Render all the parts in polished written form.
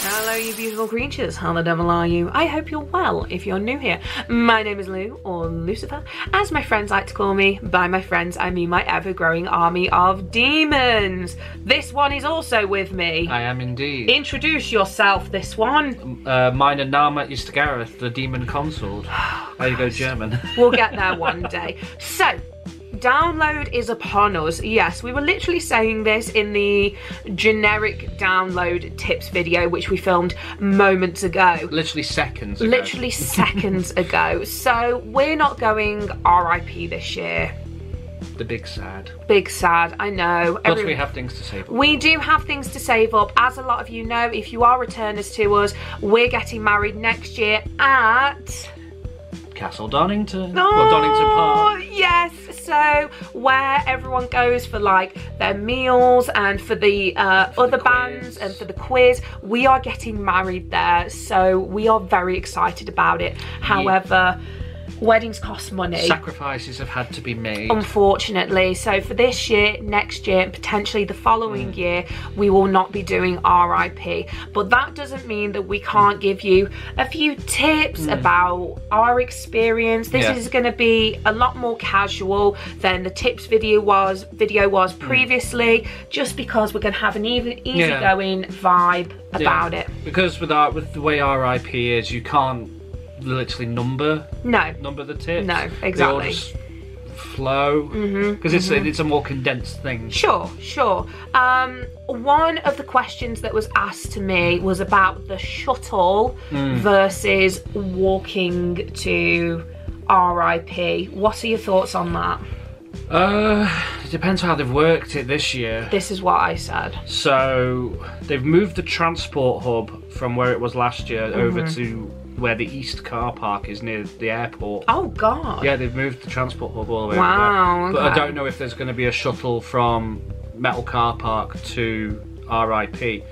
Hello you beautiful creatures, how the devil are you? I hope you're well if you're new here. My name is Lou, or Lucifer, as my friends like to call me. By my friends I mean my ever-growing army of demons. This one is also with me. I am indeed. Introduce yourself, this one. Meine Name ist Gareth, the demon consort. There you go, German. We'll get there one day. So, download is upon us. Yes, we were literally saying this in the generic download tips video which we filmed moments ago. Literally seconds ago. Literally seconds ago. So we're not going RIP this year. The big sad. Big sad, I know. Plus we have things to save up. We do have things to save up. As a lot of you know, if you are returners to us, we're getting married next year at Castle Donington. Oh, or Donington Park. Yes, so where everyone goes for like their meals and for the other bands and for the quiz. We are getting married there, so we are very excited about it. However, weddings cost money. Sacrifices have had to be made. Unfortunately. So for this year, next year, and potentially the following year, we will not be doing RIP. But that doesn't mean that we can't give you a few tips about our experience. This is going to be a lot more casual than the tips video was previously, just because we're going to have an easygoing vibe about it. Because with the way RIP is, you can't literally number the tips. No, exactly. They all just flow because it's a more condensed thing. Sure. One of the questions that was asked to me was about the shuttle versus walking to RIP. What are your thoughts on that? It depends how they've worked it this year. This is what I said. So they've moved the transport hub from where it was last year over to where the east car park is near the airport. Oh god. Yeah, they've moved the transport hub all the way over there. But I don't know if there's going to be a shuttle from Metal Car Park to RIP.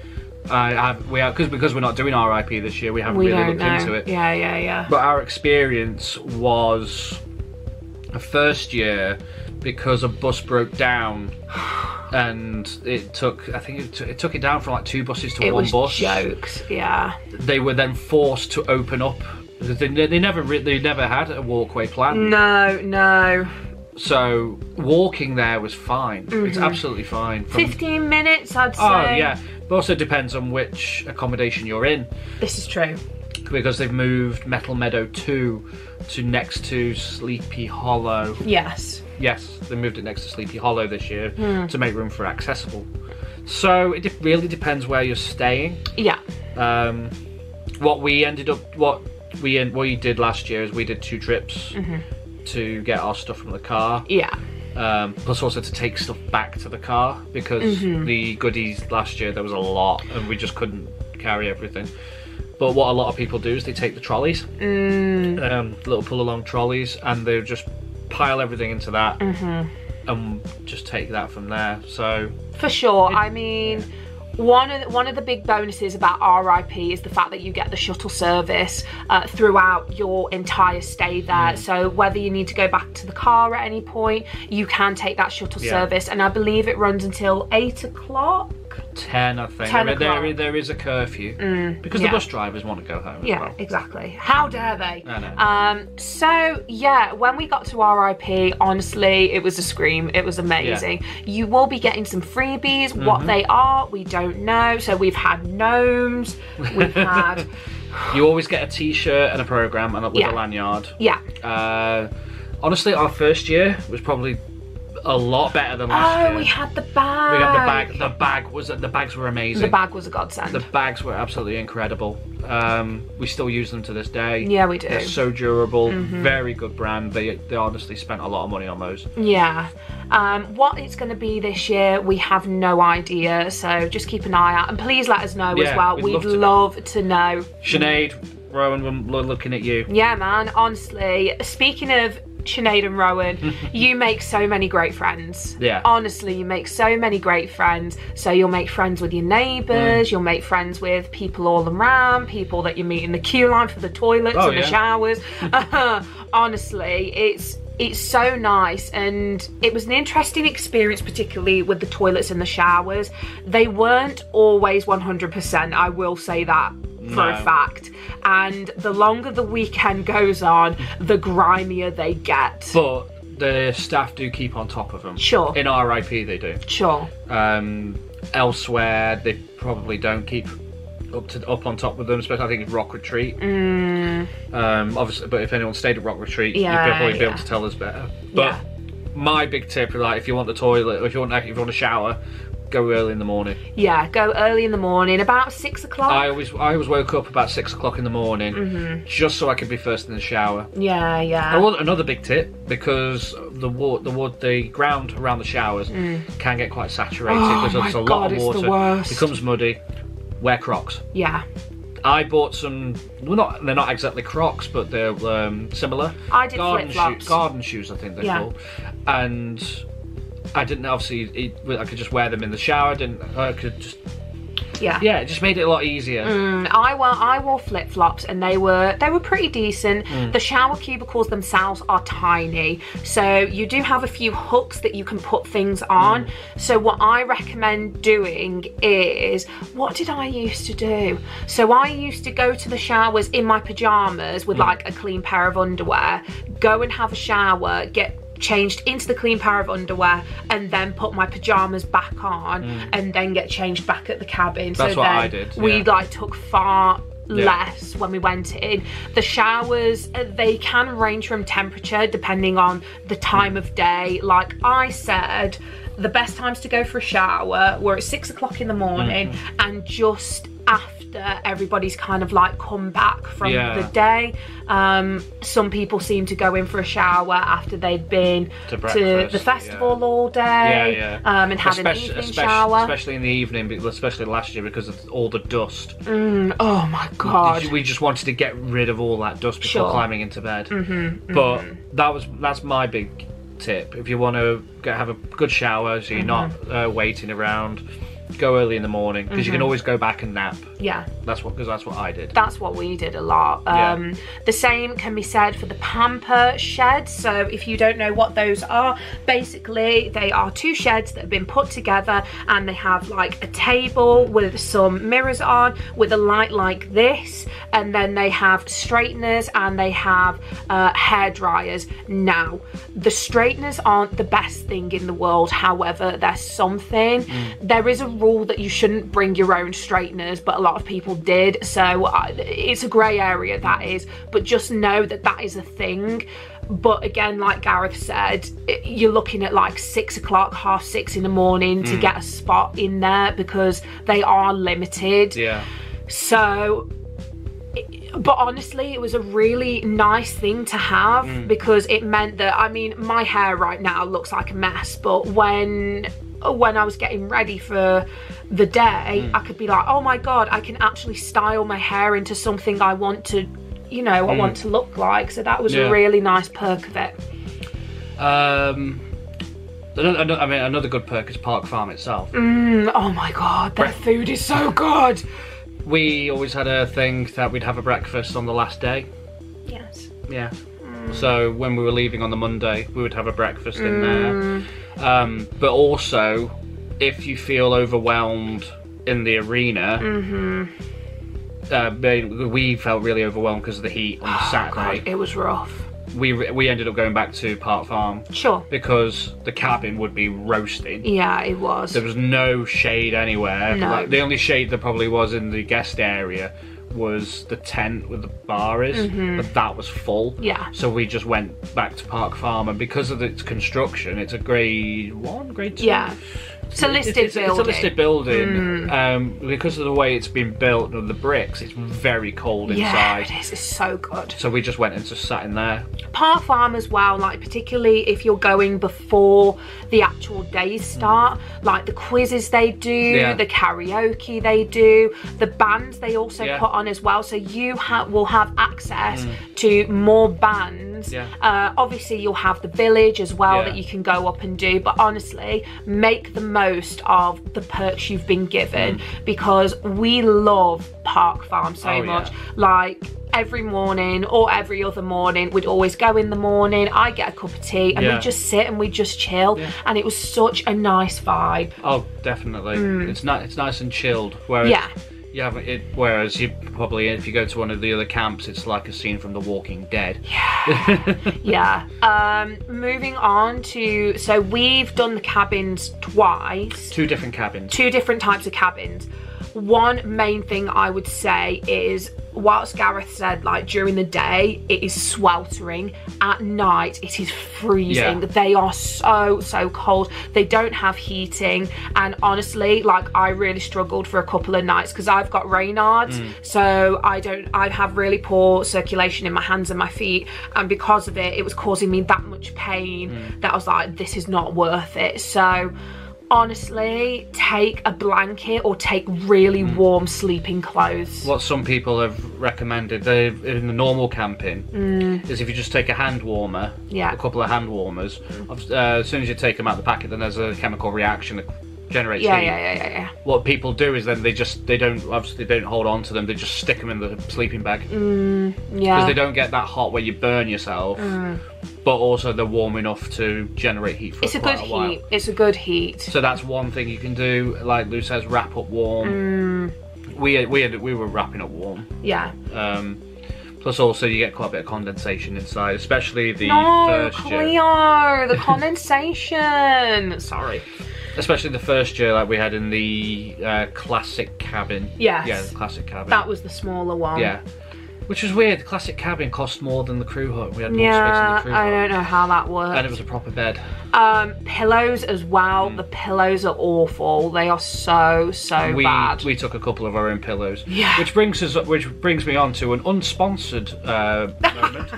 Because we're not doing RIP this year, we haven't really looked into it. Yeah. But our experience was a first year because a bus broke down. And it took it down from like 2 buses to one bus. It was jokes, yeah. They were then forced to open up. They never had a walkway plan. No. So walking there was fine. It's absolutely fine. 15 minutes, I'd say. Oh yeah, but also depends on which accommodation you're in. This is true. Because they've moved Metal Meadow 2 to next to Sleepy Hollow. Yes, they moved it next to Sleepy Hollow this year to make room for accessible. So it really depends where you're staying. Yeah. What we did last year is we did 2 trips to get our stuff from the car. Yeah. Plus also to take stuff back to the car because the goodies last year there was a lot and we just couldn't carry everything. But what a lot of people do is they take the trolleys, little pull-along trolleys, and they just pile everything into that and just take that from there. So for sure, I mean, one of the big bonuses about RIP is the fact that you get the shuttle service throughout your entire stay there. So whether you need to go back to the car at any point, you can take that shuttle service, and I believe it runs until 8 o'clock. 10, I think. 10 o'clock. There is a curfew because the bus drivers want to go home. Yeah, exactly. How dare they? I know. So yeah, when we got to RIP, honestly, it was a scream. It was amazing. Yeah. You will be getting some freebies. What they are, we don't know. So we've had gnomes. We've had. You always get a T-shirt and a program and with a lanyard. Yeah. Honestly, our first year was probably a lot better than last year. Oh, we had the bag. We had the bag. The bags were amazing. The bag was a godsend. The bags were absolutely incredible. We still use them to this day. Yeah, we do. They're so durable. Very good brand. They honestly spent a lot of money on those. Yeah. What it's going to be this year, we have no idea. So just keep an eye out, and please let us know as well. We'd love to know. Sinead, Rowan, we're looking at you. Yeah, man. Honestly, speaking of Sinead and Rowan, you make so many great friends. Yeah. Honestly, you make so many great friends. So you'll make friends with your neighbours, you'll make friends with people all around, people that you meet in the queue line for the toilets and the showers. Honestly, it's so nice, and it was an interesting experience, particularly with the toilets and the showers. They weren't always 100%, I will say that for a fact, and the longer the weekend goes on, the grimier they get. But the staff do keep on top of them. Sure. In RIP they do. Sure. Elsewhere they probably don't keep up on top of them, especially I think Rock Retreat. Obviously, but if anyone stayed at Rock Retreat, you'd probably be able to tell us better. But my big tip is, like, if you want the toilet, or if you want a shower, go early in the morning. Yeah, go early in the morning, about 6 o'clock. I always woke up about 6 o'clock in the morning, just so I could be first in the shower. Yeah. Another big tip, because the ground around the showers can get quite saturated because there's a lot of water. It becomes muddy. Wear Crocs. Yeah. I bought some. Well, they're not exactly Crocs, but they're similar. I did flip-flops. Garden shoes, I think they're called. And I didn't obviously. I could just wear them in the shower. I could just. Yeah, it just made it a lot easier. I wore flip-flops, and they were pretty decent. The shower cubicles themselves are tiny, so you do have a few hooks that you can put things on. So what I recommend doing is, what did I used to do? So I used to go to the showers in my pajamas with like a clean pair of underwear, go and have a shower, get changed into the clean pair of underwear, and then put my pajamas back on, and then get changed back at the cabin. That's what I did. We like took far less when we went in. The showers, they can range from temperature depending on the time of day. Like I said, the best times to go for a shower were at 6 o'clock in the morning, and just after everybody's kind of like come back from the day. Some people seem to go in for a shower after they'd been to the festival all day, and had an evening shower. Especially in the evening, especially last year, because of all the dust. Oh my god. We just wanted to get rid of all that dust before climbing into bed. But that's my big tip. If you want to have a good shower, so you're not waiting around, go early in the morning, because you can always go back and nap. That's what I did. That's what we did a lot. The same can be said for the pamper sheds. So if you don't know what those are, basically they are two sheds that have been put together, and they have like a table with some mirrors on, with a light like this, and then they have straighteners, and they have hair dryers. Now, the straighteners aren't the best thing in the world, however, there's something. There is a rule that you shouldn't bring your own straighteners, but a lot of people did, so it's a grey area, that is, but just know that that is a thing. But again, like Gareth said, you're looking at like 6 o'clock, 6:30 in the morning to get a spot in there, because they are limited. So, but honestly, it was a really nice thing to have, because it meant that, I mean, my hair right now looks like a mess, but when I was getting ready for the day, I could be like, oh my god, I can actually style my hair into something I want to, you know, I want to look like. So that was a really nice perk of it. I mean, another good perk is Park Farm itself. Oh my god, their food is so good. We always had a thing that we'd have a breakfast on the last day. Yes. Yeah. So when we were leaving on the Monday, we would have a breakfast in there. But also, if you feel overwhelmed in the arena, we felt really overwhelmed because of the heat on the Saturday. God, it was rough. We ended up going back to Park Farm. Sure. Because the cabin would be roasting. Yeah, it was. There was no shade anywhere. No. Like, the only shade there probably was in the guest area was the tent where the bar is, but that was full. Yeah. So we just went back to Park Farm, and because of its construction, it's a grade 1, grade 2. Yeah. It's a listed building. It's a listed building. Because of the way it's been built and the bricks, it's very cold inside. Yeah, it is. It's so good. So we just went and just sat in there. Park Farm as well, like particularly if you're going before the actual days start, like the quizzes they do, the karaoke they do, the bands they also put on as well. So you will have access to more bands. Obviously you'll have the village as well that you can go up and do, but honestly, make the most of the perks you've been given, because we love Park Farm so much. Like, every morning or every other morning. We'd always go in the morning, I'd get a cup of tea, and we'd just sit and we'd just chill, and it was such a nice vibe. Oh, definitely. It's nice and chilled. Whereas whereas you probably, if you go to one of the other camps, it's like a scene from The Walking Dead. Moving on to, so we've done the cabins twice. 2 different cabins. 2 different types of cabins. One main thing I would say is, whilst Gareth said like during the day it is sweltering, at night it is freezing. They are so cold. They don't have heating, and honestly, like, I really struggled for a couple of nights because I've got Raynaud's, so I have really poor circulation in my hands and my feet, and because of it was causing me that much pain that I was like, this is not worth it. So honestly, take a blanket or take really warm sleeping clothes. What some people have recommended in the normal camping is if you just take a hand warmer, a couple of hand warmers, as soon as you take them out of the packet, then there's a chemical reaction that generates heat. What people do is then they don't hold on to them, they just stick them in the sleeping bag. Because they don't get that hot where you burn yourself. But also they're warm enough to generate heat for quite a while. It's a good heat. So that's one thing you can do. Like Lou says, wrap up warm. We were wrapping up warm. Plus also you get quite a bit of condensation inside, especially the first year. The condensation. Sorry. Especially the first year, like we had in the classic cabin. Yes. Yeah, the classic cabin. That was the smaller one. Yeah. Which was weird. The classic cabin cost more than the crew hut. We had more space in the crew hut. I don't know how that worked. And it was a proper bed. Pillows as well. The pillows are awful. They are so bad. We took a couple of our own pillows. Yeah. Which brings me on to an unsponsored moment.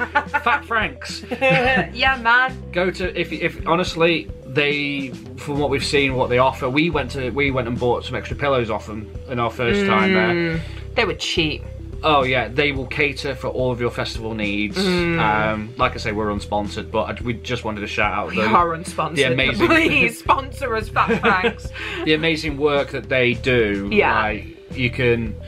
Fat Franks. Yeah, man. Go to if honestly, they, from what we've seen, what they offer, we went and bought some extra pillows off them in our first time there. They were cheap. Oh yeah, they will cater for all of your festival needs. Like I say, we're unsponsored, but we just wanted to shout out we are unsponsored. The amazing, please sponsor us, Fat Franks. The amazing work that they do. Like, you can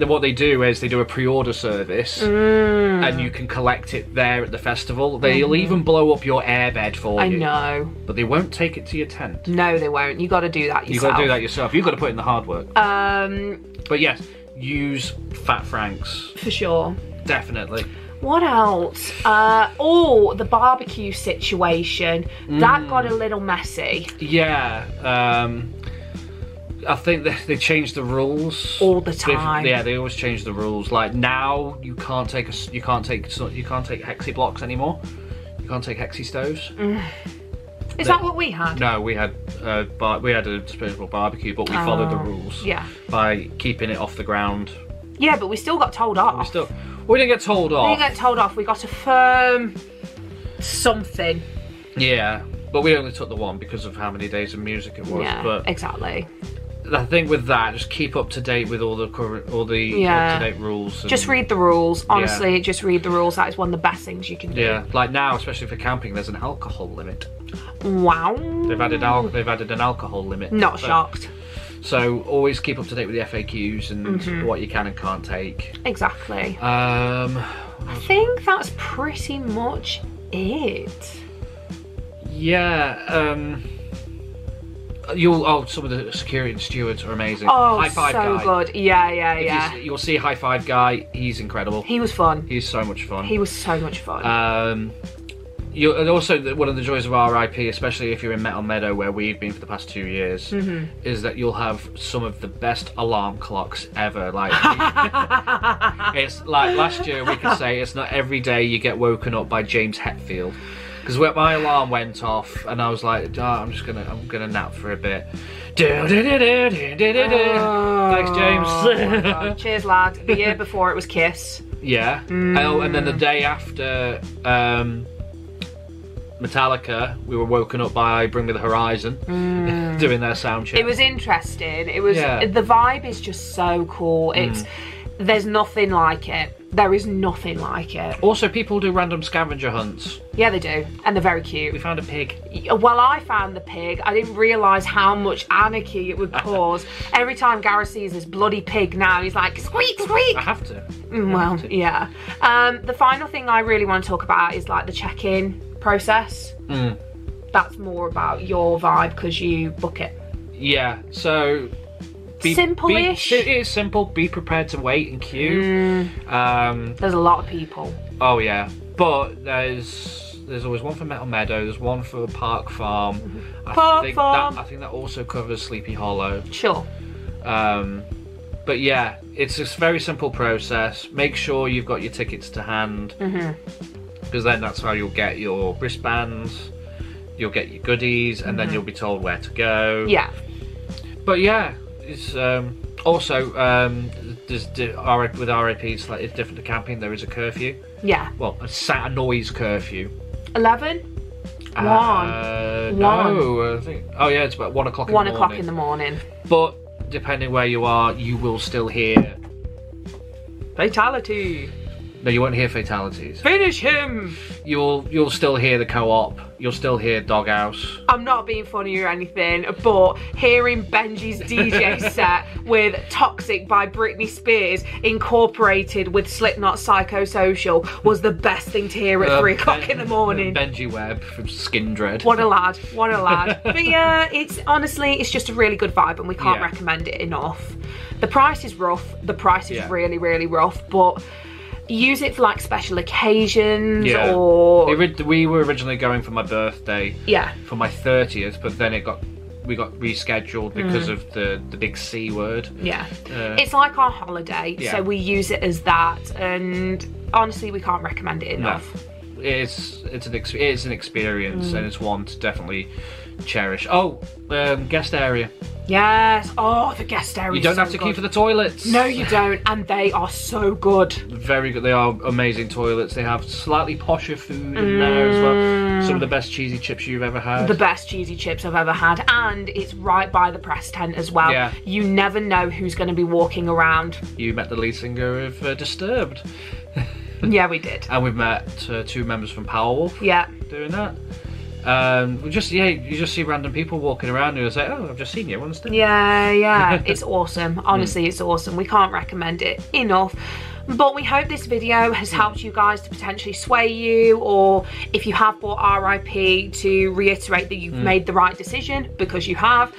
what they do is they do a pre-order service, and you can collect it there at the festival. They'll even blow up your airbed for you. I know, but they won't take it to your tent. No, they won't. You got to do that yourself. You got to do that yourself. You got to put in the hard work. But yes. Use Fat Franks. For sure. Definitely. What else? The barbecue situation. That got a little messy. Yeah. I think they changed the rules all the time. They always change the rules. Like now, you can't take hexi blocks anymore. You can't take hexi stoves. Is that what we had? No, we had a disposable barbecue, but we followed the rules. Yeah. By keeping it off the ground. Yeah, but we still got told off. We didn't get told off. We didn't get told off. We got a firm something. Yeah, but we only took the one because of how many days of music it was. Yeah, but exactly. I think with that, just keep up to date with all the up-to-date rules. Just read the rules. Honestly, just read the rules. That is one of the best things you can do. Yeah, like now, especially for camping, there's an alcohol limit. Wow. They've added an alcohol limit. Not shocked. So always keep up to date with the FAQs and what you can and can't take. Exactly. I think that's pretty much it. Yeah. Some of the security stewards are amazing. Oh, High Five so Guy. Good. Yeah. You'll see High Five Guy. He's incredible. He was fun. He's so much fun. He was so much fun. And also, one of the joys of RIP, especially if you're in Metal Meadow, where we've been for the past 2 years, is that you'll have some of the best alarm clocks ever. Like, it's like last year, we could say it's not every day you get woken up by James Hetfield. Because my alarm went off, and I was like, I'm gonna nap for a bit. Thanks, James. Oh, cheers, lad. The year before it was Kiss. Yeah. Oh, and then the day after Metallica, we were woken up by Bring Me the Horizon doing their sound check. It was interesting. It was the vibe is just so cool. There's nothing like it. There is nothing like it. Also, people do random scavenger hunts. Yeah, they do. And they're very cute. We found a pig. Well, I found the pig. I didn't realise how much anarchy it would cause. Every time Gareth sees this bloody pig now, he's like, squeak, squeak. I have to. Well, yeah. The final thing I really want to talk about is like the check-in process. That's more about your vibe because you book it. Yeah, so... Simple-ish. It is simple. Be prepared to wait in queue. There's a lot of people. Oh yeah, but there's always one for Metal Meadow. There's one for Park Farm. I think that also covers Sleepy Hollow. Sure. But yeah, it's a very simple process. Make sure you've got your tickets to hand, because then that's how you'll get your wristbands. You'll get your goodies, and then you'll be told where to go. Yeah. But yeah. It's also with RIP it's like it's different to camping. There is a curfew. Yeah. Well, a noise curfew. 11. 1. No, I think. Oh yeah, it's about 1 o'clock. 1 o'clock in the morning. But depending where you are, you will still hear fatality. No, you won't hear fatalities. Finish him! You'll still hear the co-op. You'll still hear Doghouse. I'm not being funny or anything, but hearing Benji's DJ set with Toxic by Britney Spears incorporated with Slipknot Psychosocial was the best thing to hear at 3 o'clock in the morning. Benji Webb from Skin Dread. What a lad, what a lad. But yeah, it's just a really good vibe and we can't recommend it enough. The price is rough. The price is really, really rough, but use it for like special occasions or... We were originally going for my birthday. Yeah. For my 30th, but then we got rescheduled because of the big C word. Yeah. It's like our holiday, so we use it as that, and honestly we can't recommend it enough. No. It's an experience and it's one to definitely cherish. Oh, guest area. Yes. Oh, the guest area. You don't have to queue for the toilets. No, you don't, and they are so good. Very good. They are amazing toilets. They have slightly posher food in there as well. Some of the best cheesy chips you've ever had. The best cheesy chips I've ever had, and it's right by the press tent as well. Yeah. You never know who's going to be walking around. You met the lead singer of Disturbed. Yeah, we did. And we've met 2 members from Powerwolf. Yeah. Doing that. You just see random people walking around and you say, oh, I've just seen you, understand? Yeah. It's awesome. Honestly, it's awesome. We can't recommend it enough. But we hope this video has helped you guys to potentially sway you, or if you have bought RIP, to reiterate that you've made the right decision, because you have.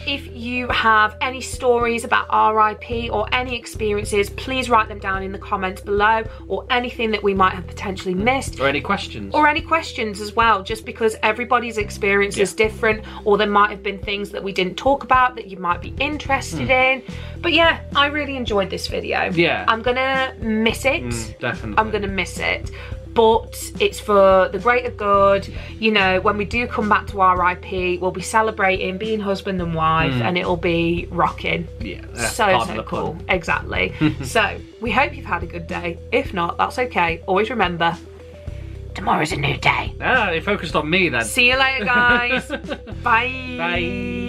If you have any stories about RIP or any experiences, please write them down in the comments below, or anything that we might have potentially missed. Or any questions. Or any questions as well, just because everybody's experience is different, or there might have been things that we didn't talk about that you might be interested in. But yeah, I really enjoyed this video. Yeah. I'm gonna miss it. Definitely. I'm gonna miss it. But it's for the greater good. You know, when we do come back to RIP, we'll be celebrating being husband and wife, and it'll be rocking. Yeah, so cool. Exactly. So we hope you've had a good day. If not, that's okay. Always remember, tomorrow's a new day. Ah, you focused on me then. See you later, guys. Bye. Bye.